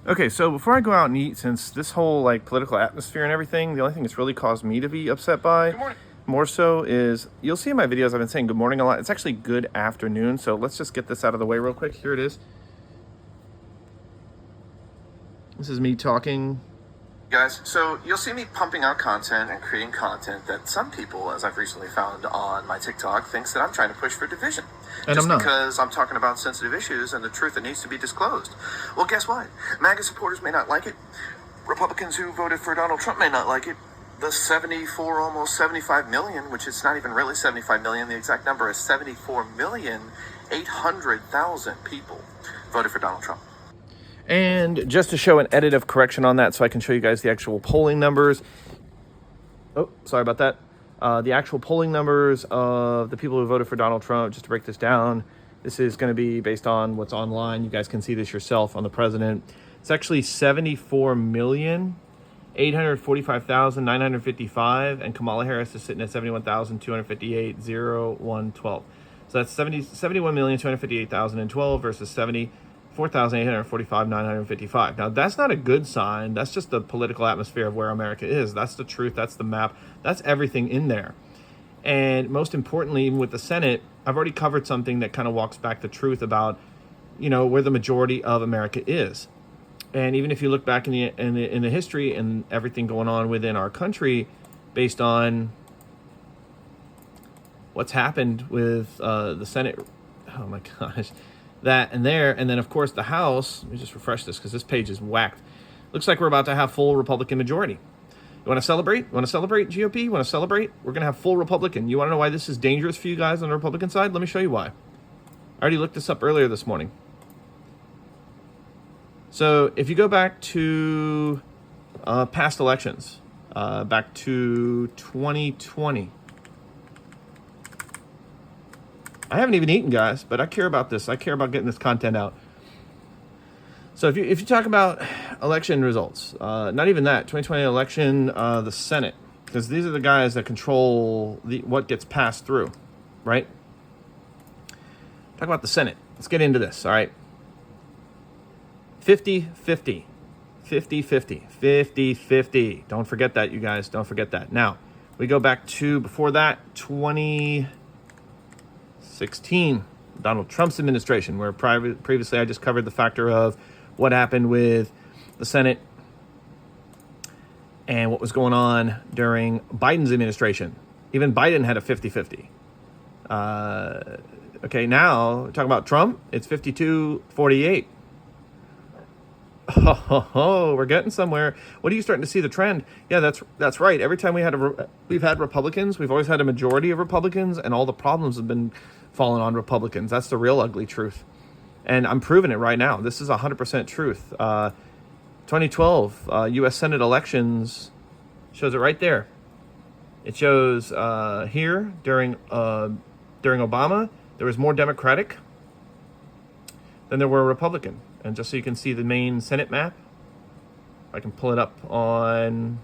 Okay, so before I go out and eat, since this whole like political atmosphere and everything, the only thing that's really caused me to be upset by more so is you'll see in my videos I've been saying good morning a lot. It's actually good afternoon, so let's just get this out of the way real quick. Here it is. This is me talking. Guys, so you'll see me pumping out content and creating content that some people, as I've recently found on my TikTok, thinks that I'm trying to push for division. And just because I'm talking about sensitive issues and the truth that needs to be disclosed. Well, guess what? MAGA supporters may not like it. Republicans who voted for Donald Trump may not like it. The 74, almost 75 million, which is not even really 75 million, the exact number is 74,800,000 people voted for Donald Trump. And just to show an edit of correction on that so I can show you guys the actual polling numbers. Oh, sorry about that. The actual polling numbers of the people who voted for Donald Trump, just to break this down, this is going to be based on what's online. You guys can see this yourself on the president. It's actually 74,845,955, and Kamala Harris is sitting at 71,258,0112. So that's 71,258,012 versus 74,845,955. Now, that's not a good sign. That's just the political atmosphere of where America is. That's the truth. That's the map. That's everything in there. And most importantly, even with the Senate, I've already covered something that kind of walks back the truth about, where the majority of America is. And even if you look back in the history and everything going on within our country, based on what's happened with the Senate, oh my gosh, that and there, and then of course the House. Let me just refresh this because this page is whacked. Looks like we're about to have full Republican majority. You want to celebrate? GOP? You want to celebrate? We're going to have full Republican. You want to know why this is dangerous for you guys on the Republican side? Let me show you why. I already looked this up earlier this morning. So if you go back to past elections, back to 2020. I haven't even eaten, guys, but I care about this. I care about getting this content out. So if you talk about election results, not even that, 2020 election, the Senate, because these are the guys that control what gets passed through, right? Talk about the Senate. Let's get into this, all right? 50-50. 50-50. 50-50. Don't forget that, you guys. Don't forget that. Now, we go back to, before that, 2016, Donald Trump's administration, where previously I just covered the factor of what happened with the Senate and what was going on during Biden's administration. Even Biden had a 50-50. Okay, now, talking about Trump, it's 52-48. Oh, we're getting somewhere. What are you starting to see the trend? Yeah, that's right. Every time we've had Republicans, we've always had a majority of Republicans, and all the problems have been falling on Republicans. That's the real ugly truth. And I'm proving it right now. This is 100% truth. 2012 U.S. Senate elections shows it right there. It shows here during Obama, there was more Democratic than there were Republican. And just so you can see the main Senate map, I can pull it up on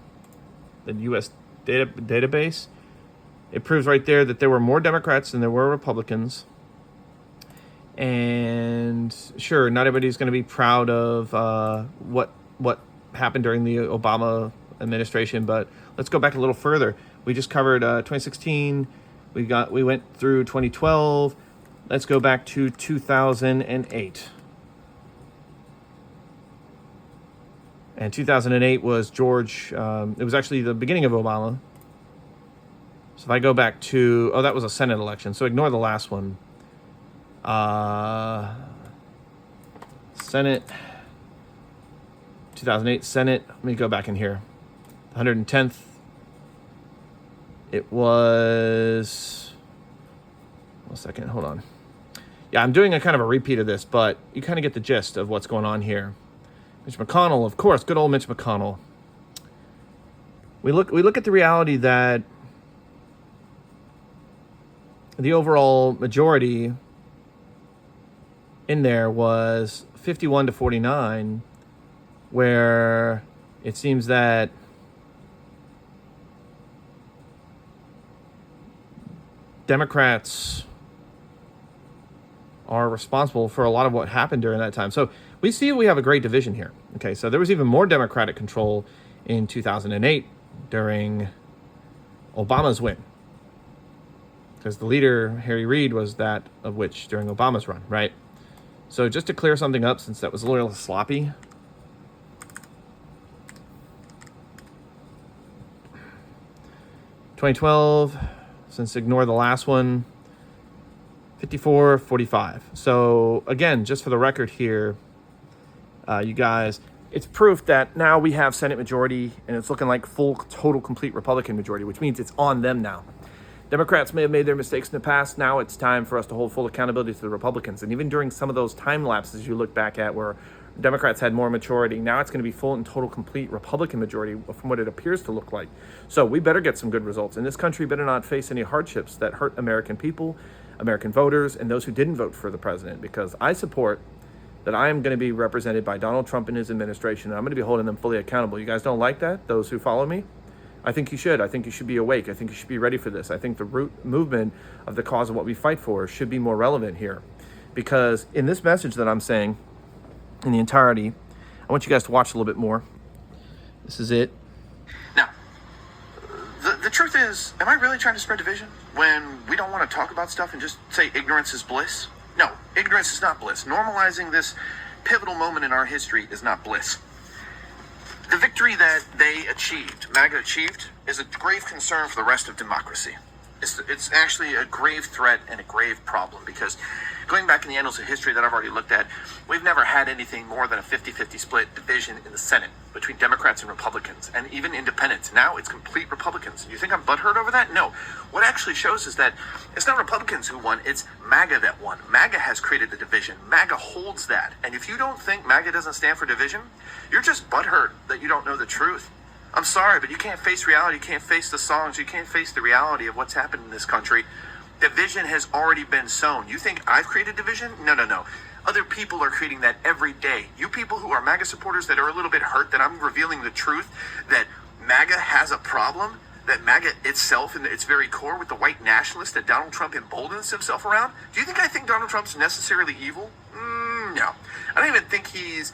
the U.S. database. It proves right there that there were more Democrats than there were Republicans. And sure, not everybody's going to be proud of what happened during the Obama administration, but let's go back a little further. We just covered 2016. We went through 2012. Let's go back to 2008. And 2008 was George. It was actually the beginning of Obama. So if I go back to, that was a Senate election. So ignore the last one. Senate, 2008 Senate. Let me go back in here. 110th. It was, 1 second, hold on. Yeah, I'm doing a kind of a repeat of this, but you kind of get the gist of what's going on here. Mitch McConnell, of course, good old Mitch McConnell. We look at the reality that the overall majority in there was 51-49, where it seems that Democrats are responsible for a lot of what happened during that time. So we see we have a great division here. Okay, so there was even more Democratic control in 2008 during Obama's win, because the leader, Harry Reid, was that of which during Obama's run, right? So just to clear something up, since that was a little sloppy, (2012), since ignore the last one, 54-45. So again, just for the record here, you guys, it's proof that now we have Senate majority, and it's looking like full, total, complete Republican majority, which means it's on them now. Democrats may have made their mistakes in the past. Now it's time for us to hold full accountability to the Republicans. And even during some of those time lapses you look back at where Democrats had more maturity, now it's going to be full and total complete Republican majority from what it appears to look like. So we better get some good results. And this country better not face any hardships that hurt American people, American voters, and those who didn't vote for the president, because I support that I am going to be represented by Donald Trump and his administration, and I'm going to be holding them fully accountable. You guys don't like that, those who follow me? I think you should. I think you should be awake. I think you should be ready for this. I think the root movement of the cause of what we fight for should be more relevant here. Because in this message that I'm saying, in the entirety, I want you guys to watch a little bit more. This is it. Now, the truth is, am I really trying to spread division when we don't want to talk about stuff and just say ignorance is bliss? No, ignorance is not bliss. Normalizing this pivotal moment in our history is not bliss. The victory that they achieved, MAGA achieved, is a grave concern for the rest of democracy. It's actually a grave threat and a grave problem, because going back in the annals of history that I've already looked at, we've never had anything more than a 50-50 split division in the Senate between Democrats and Republicans, and even independents. Now it's complete Republicans. You think I'm butthurt over that? No. What actually shows is that it's not Republicans who won, it's MAGA that won. MAGA has created the division. MAGA holds that. And if you don't think MAGA doesn't stand for division, you're just butthurt that you don't know the truth. I'm sorry, but you can't face reality. You can't face the songs. You can't face the reality of what's happened in this country. Division has already been sown. You think I've created division? No. Other people are creating that every day. You people who are MAGA supporters that are a little bit hurt that I'm revealing the truth, that MAGA has a problem, that MAGA itself in its very core with the white nationalists that Donald Trump emboldens himself around. Do you think I think Donald Trump's necessarily evil? No. I don't even think he's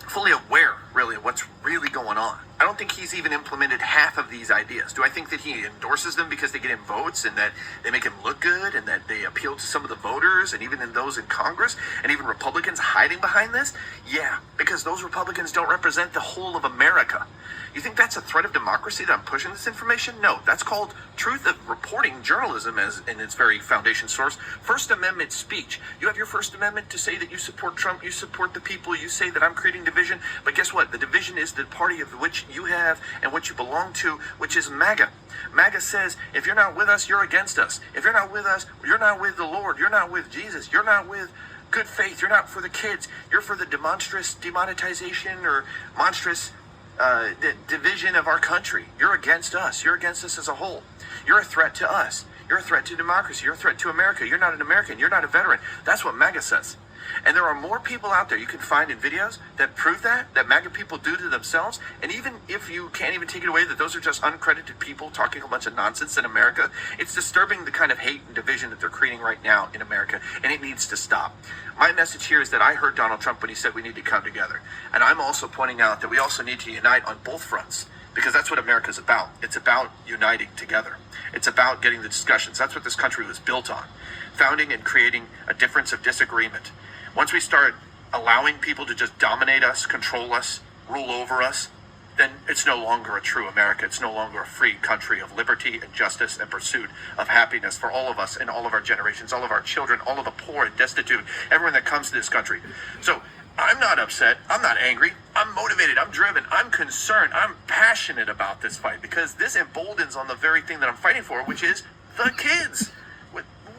fully aware, really, of what's really going on. I don't think he's even implemented half of these ideas. Do I think that he endorses them because they get him votes and that they make him look good and that they appeal to some of the voters and even in those in Congress and even Republicans hiding behind this? Yeah, because those Republicans don't represent the whole of America. You think that's a threat of democracy that I'm pushing this information? No, that's called truth of reporting journalism as in its very foundation source. First Amendment speech. You have your First Amendment to say that you support Trump, you support the people, you say that I'm creating division, but guess what? The division is the party of which you have and which you belong to, which is MAGA. MAGA says, if you're not with us, you're against us. If you're not with us, you're not with the Lord, you're not with Jesus, you're not with good faith, you're not for the kids, you're for the demonetization or monstrous division of our country. You're against us. You're against us as a whole. You're a threat to us. You're a threat to democracy. You're a threat to America. You're not an American. You're not a veteran. That's what MAGA says. And there are more people out there you can find in videos that prove that MAGA people do to themselves. And even if you can't even take it away that those are just uncredited people talking a bunch of nonsense in America, it's disturbing the kind of hate and division that they're creating right now in America, and it needs to stop. My message here is that I heard Donald Trump when he said we need to come together. And I'm also pointing out that we also need to unite on both fronts, because that's what America's about. It's about uniting together. It's about getting the discussions. That's what this country was built on. Founding and creating a difference of disagreement. Once we start allowing people to just dominate us, control us, rule over us, then it's no longer a true America. It's no longer a free country of liberty and justice and pursuit of happiness for all of us and all of our generations, all of our children, all of the poor and destitute, everyone that comes to this country. So I'm not upset. I'm not angry. I'm motivated. I'm driven. I'm concerned. I'm passionate about this fight because this emboldens on the very thing that I'm fighting for, which is the kids.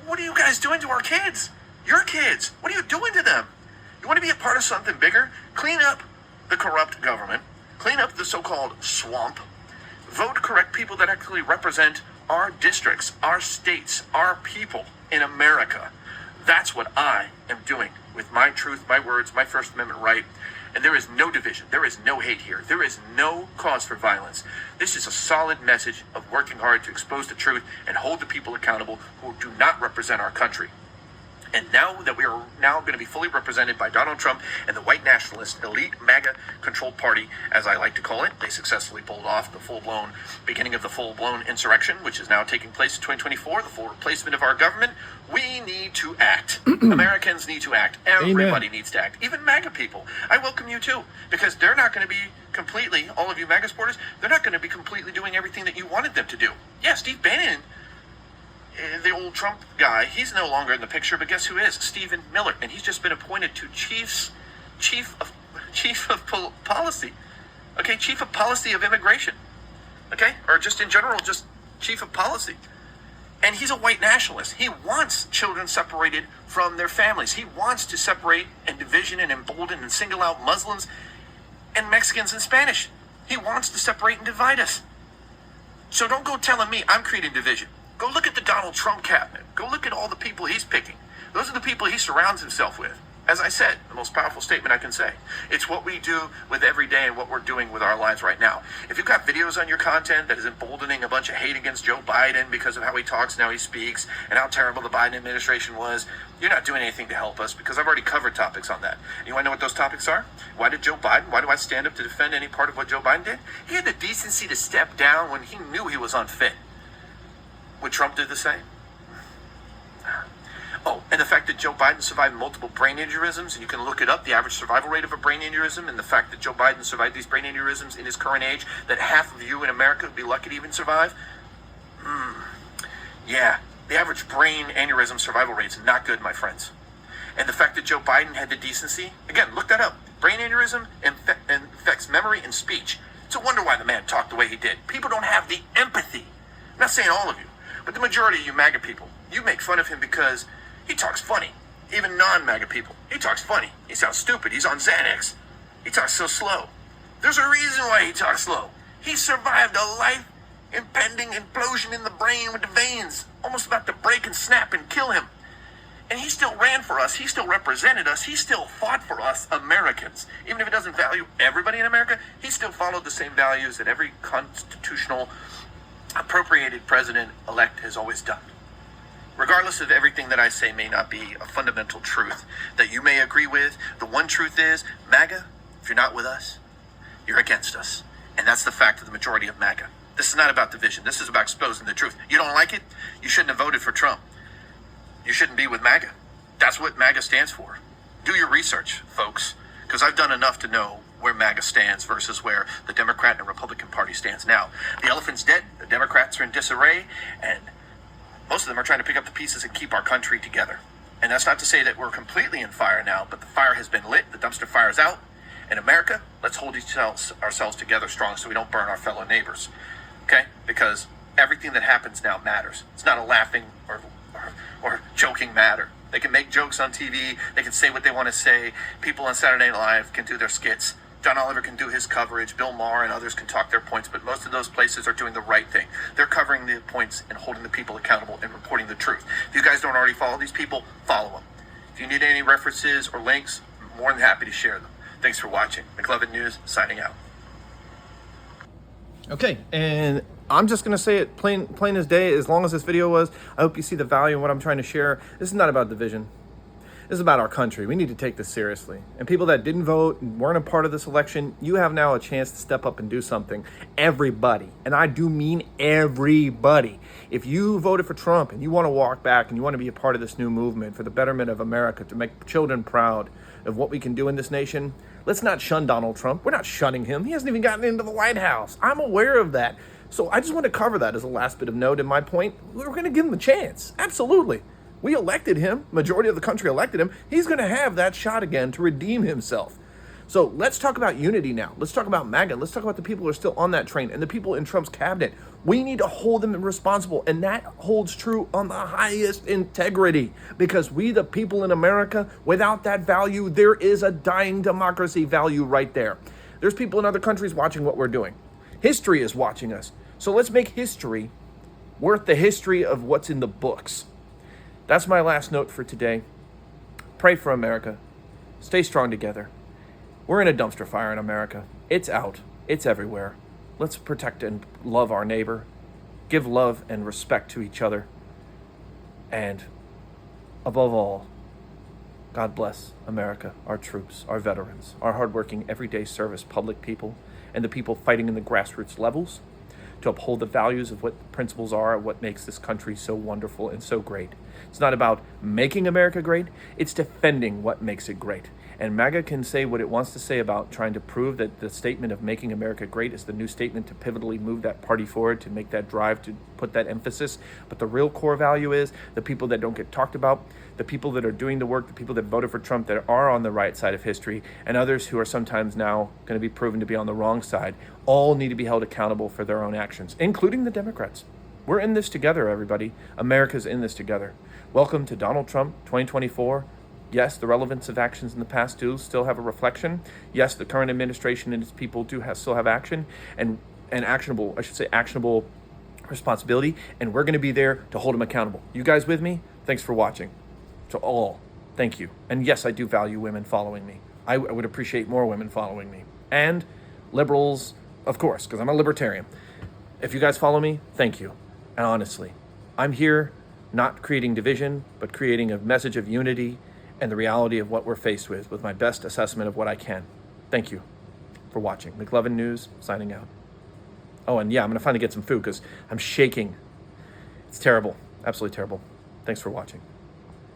What are you guys doing to our kids? Your kids. What are you doing to them? You want to be a part of something bigger? Clean up the corrupt government. Clean up the so-called swamp. Vote correct people that actually represent our districts, our states, our people in America. That's what I am doing with my truth, my words, my First Amendment right. And there is no division. There is no hate here. There is no cause for violence. This is a solid message of working hard to expose the truth and hold the people accountable who do not represent our country. And now that we are now going to be fully represented by Donald Trump and the white nationalist elite MAGA controlled party, as I like to call it, they successfully pulled off the full-blown beginning of the full-blown insurrection, which is now taking place in 2024, the full replacement of our government. We need to act. Americans need to act. Everybody needs to act. Even MAGA people. I welcome you too, because they're not going to be completely, all of you MAGA supporters, they're not going to be completely doing everything that you wanted them to do. Yeah, Steve Bannon, the old Trump guy, he's no longer in the picture, but guess who is? Stephen Miller, and he's just been appointed to chief of policy. Okay, chief of policy of immigration. Okay, or just in general, just chief of policy. And he's a white nationalist. He wants children separated from their families. He wants to separate and division and embolden and single out Muslims and Mexicans and Spanish. He wants to separate and divide us. So don't go telling me I'm creating division. Go look at the Donald Trump cabinet. Go look at all the people he's picking. Those are the people he surrounds himself with. As I said, the most powerful statement I can say. It's what we do with every day and what we're doing with our lives right now. If you've got videos on your content that is emboldening a bunch of hate against Joe Biden because of how he talks and how he speaks and how terrible the Biden administration was, you're not doing anything to help us, because I've already covered topics on that. And you want to know what those topics are? Why do I stand up to defend any part of what Joe Biden did? He had the decency to step down when he knew he was unfit. Would Trump do the same? Oh, and the fact that Joe Biden survived multiple brain aneurysms, and you can look it up, the average survival rate of a brain aneurysm, and the fact that Joe Biden survived these brain aneurysms in his current age, that half of you in America would be lucky to even survive. Yeah, the average brain aneurysm survival rate is not good, my friends. And the fact that Joe Biden had the decency, again, look that up. Brain aneurysm affects memory and speech. It's a wonder why the man talked the way he did. People don't have the empathy. I'm not saying all of you, but the majority of you MAGA people, you make fun of him because he talks funny. Even non-MAGA people, he talks funny. He sounds stupid. He's on Xanax. He talks so slow. There's a reason why he talks slow. He survived a life-impending implosion in the brain with the veins almost about to break and snap and kill him. And he still ran for us. He still represented us. He still fought for us Americans. Even if he doesn't value everybody in America, he still followed the same values that every constitutional appropriated president-elect has always done. Regardless of everything that I say may not be a fundamental truth that you may agree with, the one truth is, MAGA, if you're not with us, you're against us. And that's the fact of the majority of MAGA. This is not about division. This is about exposing the truth. You don't like it? You shouldn't have voted for Trump. You shouldn't be with MAGA. That's what MAGA stands for. Do your research, folks, because I've done enough to know where MAGA stands versus where the Democrat and Republican Party stands now. The elephant's dead. The Democrats are in disarray, and most of them are trying to pick up the pieces and keep our country together. And that's not to say that we're completely in fire now, but the fire has been lit. The dumpster fire is out. In America, let's hold ourselves together strong so we don't burn our fellow neighbors. Okay? Because everything that happens now matters. It's not a laughing or joking matter. They can make jokes on TV. They can say what they want to say. People on Saturday Night Live can do their skits. John Oliver can do his coverage. Bill Maher and others can talk their points, but most of those places are doing the right thing. They're covering the points and holding the people accountable and reporting the truth. If you guys don't already follow these people, follow them. If you need any references or links, I'm more than happy to share them. Thanks for watching. Mcluvin News, signing out. Okay, and I'm just going to say it plain as day, as long as this video was. I hope you see the value in what I'm trying to share. This is not about division. This is about our country. We need to take this seriously. And people that didn't vote and weren't a part of this election, you have now a chance to step up and do something. Everybody, and I do mean everybody. If you voted for Trump and you want to walk back and you want to be a part of this new movement for the betterment of America, to make children proud of what we can do in this nation, let's not shun Donald Trump. We're not shunning him. He hasn't even gotten into the White House. I'm aware of that. So I just want to cover that as a last bit of note in my point. We're going to give him a chance. Absolutely. We elected him. Majority of the country elected him. He's going to have that shot again to redeem himself. So let's talk about unity now. Let's talk about MAGA. Let's talk about the people who are still on that train and the people in Trump's cabinet. We need to hold them responsible, and that holds true on the highest integrity, because we, the people in America, without that value, there is a dying democracy value right there. There's people in other countries watching what we're doing. History is watching us. So let's make history worth the history of what's in the books. That's my last note for today. Pray for America. Stay strong together. We're in a dumpster fire in America. It's out. It's everywhere. Let's protect and love our neighbor. Give love and respect to each other. And above all, God bless America, our troops, our veterans, our hardworking everyday service public people, and the people fighting in the grassroots levels to uphold the values of what the principles are, what makes this country so wonderful and so great. It's not about making America great, it's defending what makes it great. And MAGA can say what it wants to say about trying to prove that the statement of making America great is the new statement to pivotally move that party forward, to make that drive, to put that emphasis. But the real core value is the people that don't get talked about, the people that are doing the work, the people that voted for Trump that are on the right side of history, and others who are sometimes now going to be proven to be on the wrong side, all need to be held accountable for their own actions, including the Democrats. We're in this together, everybody. America's in this together. Welcome to Donald Trump 2024. Yes, the relevance of actions in the past do still have a reflection. Yes, the current administration and its people do still have action and actionable responsibility, and we're going to be there to hold them accountable. You guys with me? Thanks for watching. To all, thank you. And yes, I do value women following me. I would appreciate more women following me. And liberals, of course, because I'm a libertarian. If you guys follow me, thank you. And honestly, I'm here not creating division, but creating a message of unity and the reality of what we're faced with my best assessment of what I can. Thank you for watching. Mcluvin News, signing out. Oh, and yeah, I'm going to finally get some food because I'm shaking. It's terrible. Absolutely terrible. Thanks for watching.